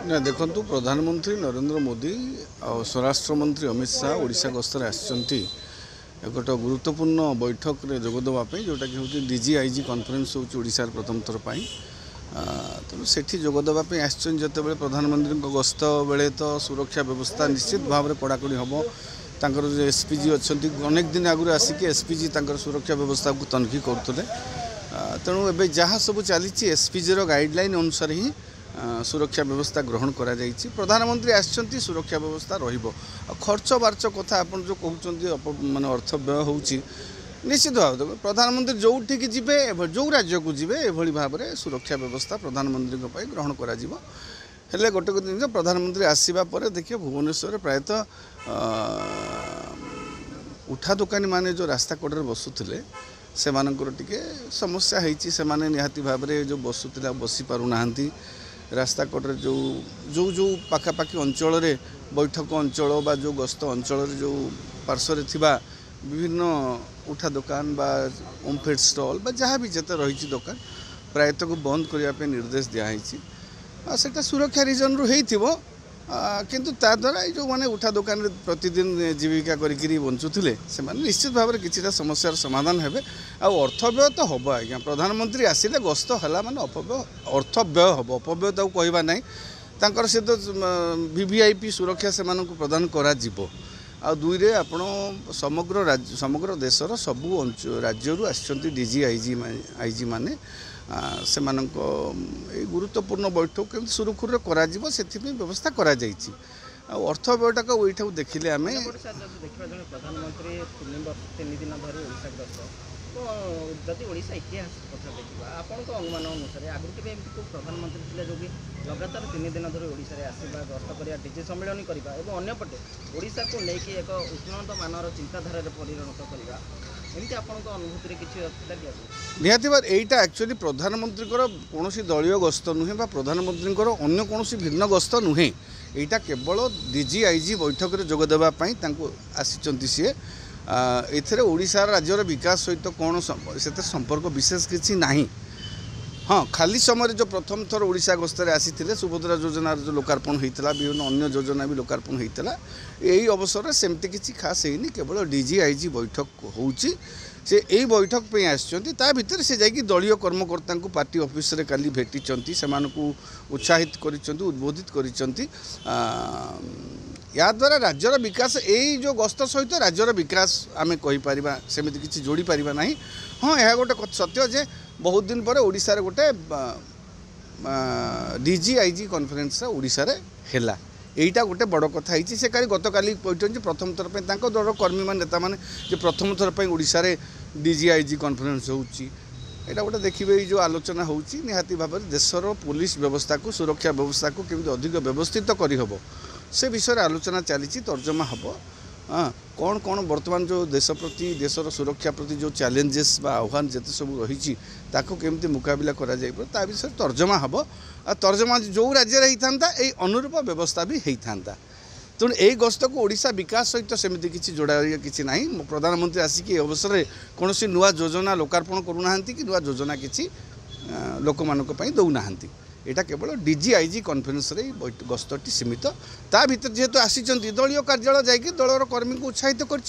ना देखु प्रधानमंत्री नरेंद्र मोदी और स्वराष्ट्र मंत्री अमित शाह ओडिशा गस्तर आसचंती गोटे गुरुत्वपूर्ण बैठक में जोगदेवाई जोटा कि हूँ डीजीआईजी कॉन्फ्रेंस हूँ ओडिशार प्रथम थर पर तेणु से जोगदेवाई आसते प्रधानमंत्री गस्त बेले तो सुरक्षा व्यवस्था निश्चित भाव में कड़ाकड़ी हम तांकर जो एसपीजी अच्छा अनेक दिन आगु आसिक एसपीजी सुरक्षा व्यवस्था को तनखी करुले तेणु एवं जहाँ सब चली एसपीजी गाइडलाइन अनुसार ही सुरक्षा व्यवस्था ग्रहण करा जाइछि। प्रधानमंत्री आसचंती सुरक्षा व्यवस्था रहिबो खर्च बार्च कथा आपन जो कहउचंती माने अर्थ व्यय होउछि निश्चित भाव प्रधानमंत्री जोठिक जिबे जो राज्य को जिबे एभली भाव में सुरक्षा व्यवस्था प्रधानमंत्री ग्रहण करा जिवो। हेले गोटे दिन प्रधानमंत्री आसीबा परे देखिए भुवनेश्वर प्रायतः उठा दुकानी माने जो रास्ता कड़े बसुले से टिके समस्या होती से निहाती भाव में जो बसुला बसी पारु नाहंती रास्ता कड़े जो जो जो पाखापाखि अंचल बैठक अंचल बा जो गस्त अंचल जो पार्श्व थिबा विभिन्न उठा दुकान बा ओमफेड स्टॉल बा जहाँ भी जिते रही दुकान प्रायतः को बंद करने निर्देश दिखाई सेटा सुरक्षा रिजन रु होइथिबो किंतु ता द्वारा जो माने उठा दुकान प्रतिदिन जीविका करी बंचुले से निश्चित भाव में किसी समस्यार समाधान हेबे आ अर्थव्यय तो हम आज्ञा प्रधानमंत्री आसिले गस्त है माने अर्थव्यय हम अपव्यय तो कहवा ना तांकर से तो वीवीआईपी सुरक्षा से प्रदान करा जिवो आ दुई रे आपण समग्र देशर सबू राज्य आसचंती डीजीआईजी माने से गुरुत्वपूर्ण बैठक केमती सुरखुर करा जिवो सेथिपि व्यवस्था करा जाइछि। अर्थव्ययटा को ओइठा देखिले आमे प्रधानमंत्री 3 दिन धरि ओडिशा गस्त तो जदि ओडिशा इतिहास कथा देखिबा आपन को अनुमान अनुसार आगु के एमती को प्रधानमंत्री थिले जो कि लगातार 3 दिन धरि ओडिशा रे आसीबा गस्त करिया डीजे सम्मेलन करिबा एवं अन्य पटे ओडिशा को लेके एक उन्नत मानर चिंताधारा रे परिणत करिबा एमती आपन को अनुभूति रे किछि लागिया निहाती बार एटा एक्चुअली प्रधानमंत्री कौन दलीय गस्त नुहे प्रधानमंत्री अन्य कौन भिन्न गस्त नुहे यहाँ केवल डीजीआईजी बैठक में जोगदेवाई आसी सी एशार राज्यर विकास सहित कौन से संपर्क विशेष किसी ना हाँ खाली समय जो प्रथम थर ओडिशा गस्तर आसी सुभद्रा योजनार जो लोकार्पण होता विभिन्न अन्य योजना भी लोकार्पण होता यही अवसर में सेमती किसी खास है केवल डीजीआईजी बैठक होची से यही बैठक पे आसचंती ता भितर से जाइए दलीय कर्मकर्ता को पार्टी ऑफिस रे काली भेटी से उत्साहित करिसेंती उद्बोधित करिसेंती या द्वारा राज्यर विकास यही जो गस्त सहित राज्यर विकास आमे कहि परिबा सेमिति किछि जोड़ी परिबा नाही। हाँ यह गोटे सत्य जे बहुत दिन पर ओडिशा रे गोटे डीजीआईजी कॉन्फ्रेंस ओडिशा रे हेला यहीटा गोटे बड़ कथा है से गत काली कहते प्रथम थर पर दल कर्मी मान नेता मैंने जो प्रथम थर पर ओडिशा रे डीजीआईजी कॉन्फ्रेंस होची एटा गोटे देखिए जो आलोचना होची निहाती भाव में देशर पुलिस व्यवस्था को सुरक्षा व्यवस्था को केमती अधिक व्यवस्थित करहब से विषय आलोचना चली तर्जमा हम हाँ कौन कौन वर्तमान जो देश प्रति देशर सुरक्षा प्रति जो चैलेंजेस बा आह्वान जिते सब रही केमती मुकाबला करा ता विषय तर्जमा हम आ तर्जमा जो राज्य होता है अनुरूप व्यवस्था भी होता तेणु यही गस्त को ओडिशा विकास सहित सेमती किसी जोड़ा किसी ना प्रधानमंत्री आसिक अवसर में कौन नुआ योजना लोकार्पण करूना कि नुआ योजना किसी लोक मानक दौना यहाँ केवल डीजीआईजी कॉन्फ्रेंस रे गस्तटी सीमित ता भीतर जेहेतु आसी दलीय कार्यालय जाकि दलर कर्मी को उत्साहित कर